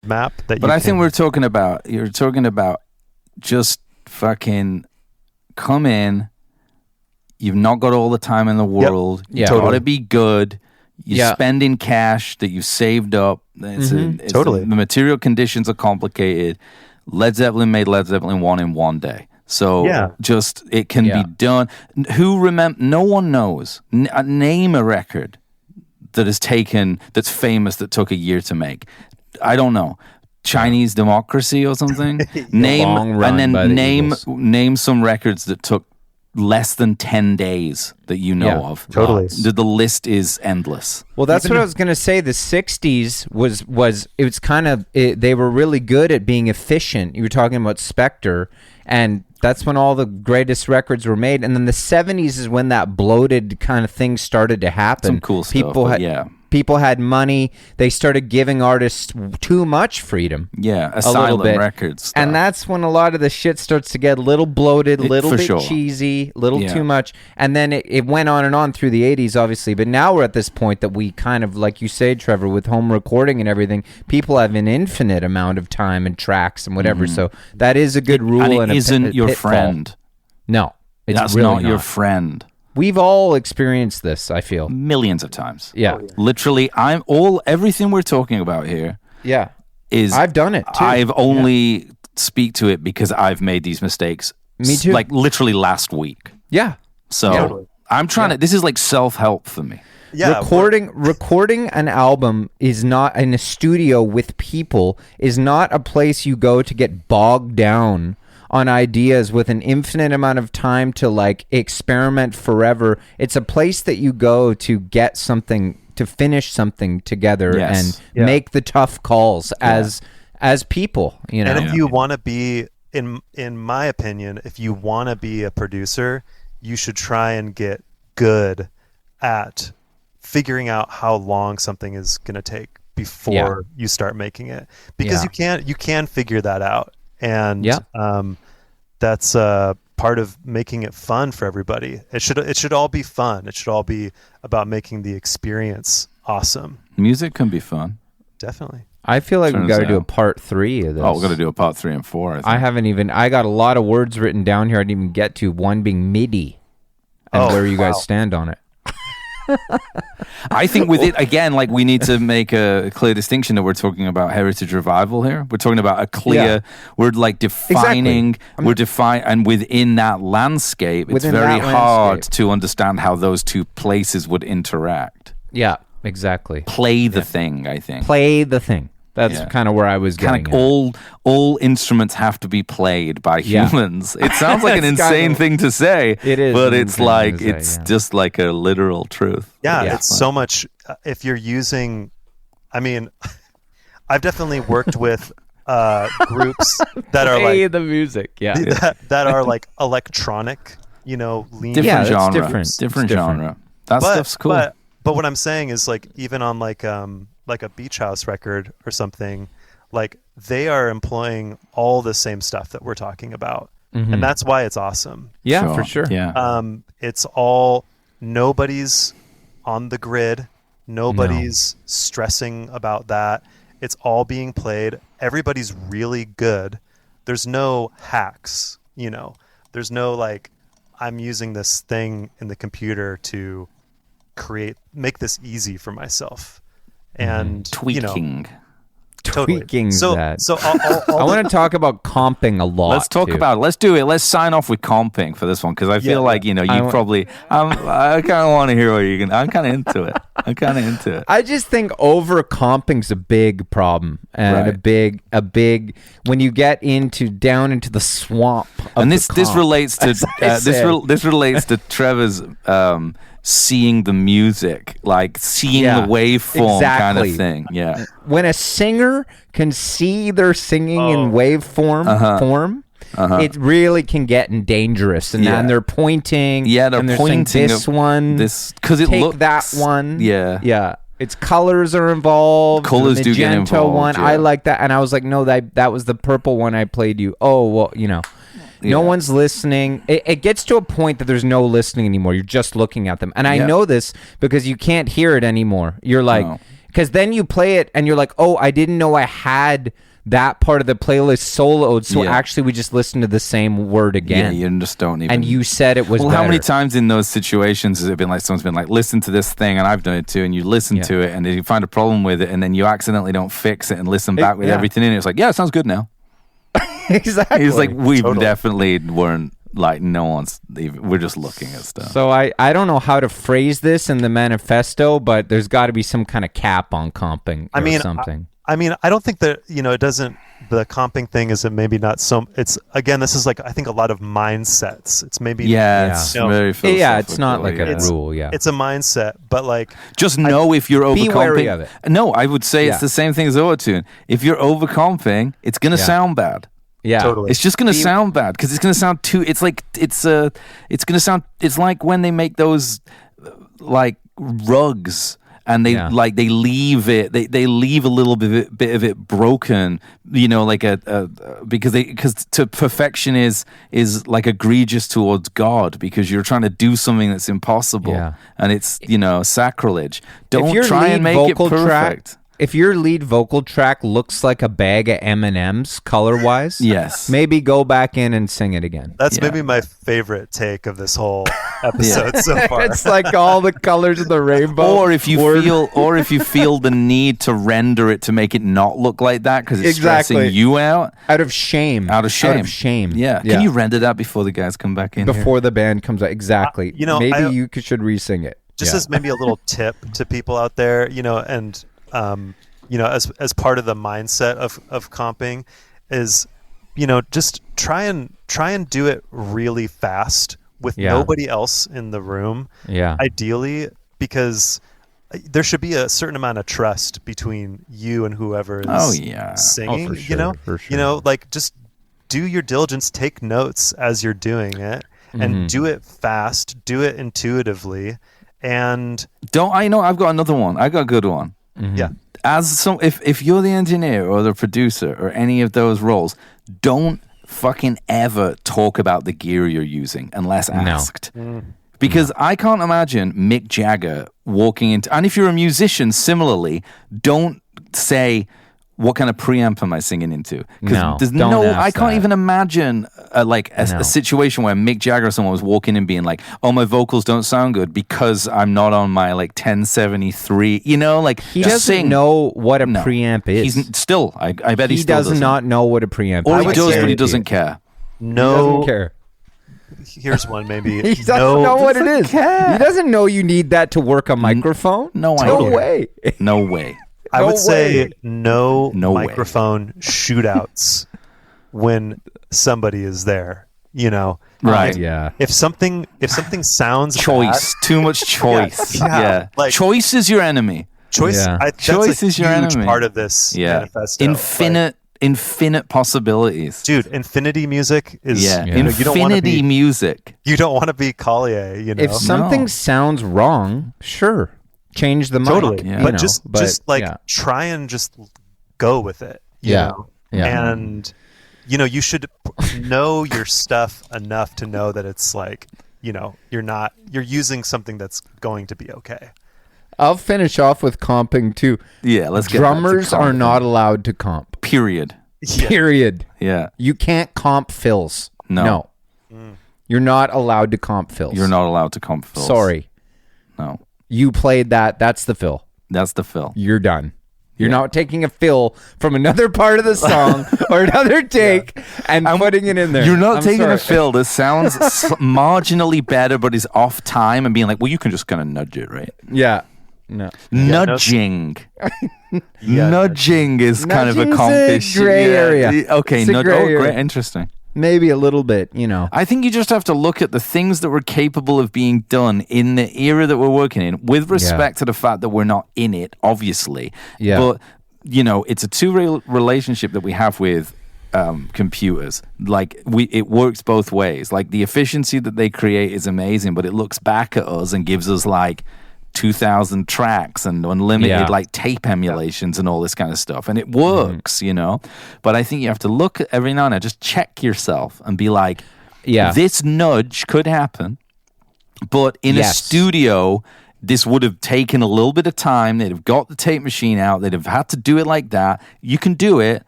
roadmap that. But I think you're talking about just fucking come in. You've not got all the time in the world. Yep. You got to be good. You're spending cash that you've saved up. Totally. The material conditions are complicated. Led Zeppelin made Led Zeppelin 1 in one day. So just it can be done. No one knows. Name a record that's famous that took a year to make. I don't know. Chinese Democracy or something. Name some records that took less than 10 days that you know of. Totally. The list is endless. Well, that's what I was going to say. The 60s they were really good at being efficient. You were talking about Spectre, and that's when all the greatest records were made. And then the 70s is when that bloated kind of thing started to happen. Some cool stuff, People had money. They started giving artists too much freedom. Yeah, Asylum Records stuff. And that's when a lot of the shit starts to get a little bloated, a little bit cheesy, a little too much. And then it went on and on through the 80s, obviously. But now we're at this point that we kind of, like you say, Trevor, with home recording and everything, people have an infinite amount of time and tracks and whatever. So that is a good rule. And it isn't your friend. No, that's really not your friend. We've all experienced this, I feel. Millions of times. Yeah. Literally, everything we're talking about here I've done it too. I've only speak to it because I've made these mistakes. Me too. Like literally last week. Yeah. So I'm trying to, this is like self-help for me. Yeah, recording an album is not in a studio with people, is not a place you go to get bogged down on ideas with an infinite amount of time to like experiment forever. It's a place that you go to get something, to finish something together and make the tough calls as people, you know. And if you want to be, in my opinion, if you want to be a producer, you should try and get good at figuring out how long something is going to take before you start making it, because you can figure that out. And that's part of making it fun for everybody. It should all be fun. It should all be about making the experience awesome. Music can be fun. Definitely. I feel like we've got to do a part 3 of this. Oh, we're going to do a part 3 and 4. I got a lot of words written down here I didn't even get to. One being MIDI and where you guys stand on it. I think with it, again, like we need to make a clear distinction that we're talking about heritage revival here. We're talking about a clear, we're like defining, and within that landscape, it's very hard to understand how those two places would interact. Yeah, exactly. Play the thing, I think. Play the thing. That's kind of where I was getting at. All instruments have to be played by humans. It sounds like an insane thing to say. It is. But it's like, just like a literal truth. Yeah, it's so much. If you're using, I mean, I've definitely worked with groups that are like the music. that are like electronic, lean. Different genre. Different genre. That stuff's cool. But what I'm saying is, like, even on like a beach house record or something, like they are employing all the same stuff that we're talking about. And that's why it's awesome. Yeah, for sure. Yeah. It's all, nobody's on the grid. Nobody's stressing about that. It's all being played. Everybody's really good. There's no hacks, There's no like, I'm using this thing in the computer to make this easy for myself. And tweaking. Tweaking so, that. So I want to talk about comping a lot. Let's talk about it. Let's do it. Let's sign off with comping for this one, because I feel like, I kind of want to hear what you're going to... I'm kind of into it. I just think over comping's a big problem, and a big when you get down into the swamp of and this relates to this relates to Trevor's seeing the music, like seeing the waveform kind of thing. Yeah. When a singer can see they're singing in waveform form, it really can get dangerous. And then they're pointing. Yeah, they're pointing saying this one. Because it looks that one. Yeah. Yeah. Its colors are involved. Colors do get involved. One, yeah. I like that. And I was like, no, that was the purple one I played you. Oh, well, No one's listening. It gets to a point that there's no listening anymore. You're just looking at them. And I know this because you can't hear it anymore. You're like, Because then you play it and you're like, oh, I didn't know I had that part of the playlist soloed. So actually, we just listened to the same word again. Yeah, you just don't even. And you said it was. Well, better. how many times in those situations has it been like someone's been like, listen to this thing, and I've done it too, and you listen to it, and then you find a problem with it, and then you accidentally don't fix it and listen back with everything in it. It's like, yeah, it sounds good now. Exactly. It's like we definitely weren't. Like no one's even, we're just looking at stuff. So I don't know how to phrase this in the manifesto, but there's got to be some kind of cap on comping or something. I mean, I don't think that, it doesn't, the comping thing is maybe not so, it's, again, this is like, I think a lot of mindsets. It's maybe, it's very philosophical. Yeah, it's not like a rule, It's a mindset, but like. Just know if you're overcomping. Be wary of it. No, I would say it's the same thing as auto-tune. If you're overcomping, it's going to sound bad. Yeah, totally. It's just going to sound bad because it's going to sound too. It's like it's going to sound. It's like when they make those like rugs and they they leave it. They leave a little bit of it broken. Like because to perfection is like egregious towards God because you're trying to do something that's impossible and it's sacrilege. Don't try and make it perfect. If your lead vocal track looks like a bag of M&Ms color-wise, maybe go back in and sing it again. That's maybe my favorite take of this whole episode so far. It's like all the colors of the rainbow. Or if you feel the need to render it to make it not look like that because it's stressing you out. Out of shame. Yeah. Can you render that before the guys come back in? Before the band comes out. Exactly. Maybe you should re-sing it. Just as maybe a little tip to people out there, and as part of the mindset of comping is, just try and do it really fast with nobody else in the room. Yeah. Ideally, because there should be a certain amount of trust between you and whoever is singing. For sure. Like just do your diligence, take notes as you're doing it, and do it fast, do it intuitively, and I've got another one. I got a good one. Mm-hmm. Yeah. If you're the engineer or the producer or any of those roles, don't fucking ever talk about the gear you're using unless asked. Because I can't imagine Mick Jagger walking into, and if you're a musician, similarly, don't say, what kind of preamp am I singing into? Because I can't even imagine a situation where Mick Jagger or someone was walking in being like, oh, my vocals don't sound good because I'm not on my 1073. He doesn't know what a preamp is. I bet he still does not know what a preamp is. Or he does, but he doesn't care. No. He doesn't care. Here's one maybe. He doesn't know what it is. He doesn't know you need that to work a microphone. No way. No way. I would say no microphone shootouts when somebody is there. Right? If something sounds choice, bad, too much choice. Like, choice is your enemy. Choice. Choice is your enemy. Part of this manifesto. Infinite possibilities, dude. Infinity music is infinity music. You don't want to be Collier. If something sounds wrong, sure. Change the mic. Totally. But just try and just go with it. You know? And, you should know your stuff enough to know that it's you're using something that's going to be okay. I'll finish off with comping too. Yeah, let's get drummers are not allowed to comp. Period. Yeah. You can't comp fills. No. You're not allowed to comp fills. You're not allowed to comp fills. Sorry. No. You played that. That's the fill. That's the fill. You're done. You're not taking a fill from another part of the song or another take and putting it in there. You're not taking a fill that sounds marginally better but is off time and being like, well, you can just kind of nudge it, right? Yeah. No. Nudging. Nudging is kind of a compish. Gray area. Okay. Great. Interesting. Maybe a little bit, I think you just have to look at the things that were capable of being done in the era that we're working in, with respect to the fact that we're not in it, obviously. Yeah. But, it's a two-way relationship that we have with computers. It works both ways. The efficiency that they create is amazing, but it looks back at us and gives us 2,000 tracks and unlimited tape emulations and all this kind of stuff, and it works, But I think you have to look at every now and then, just check yourself and be like, this nudge could happen, but in a studio, this would have taken a little bit of time. They'd have got the tape machine out. They'd have had to do it like that. You can do it,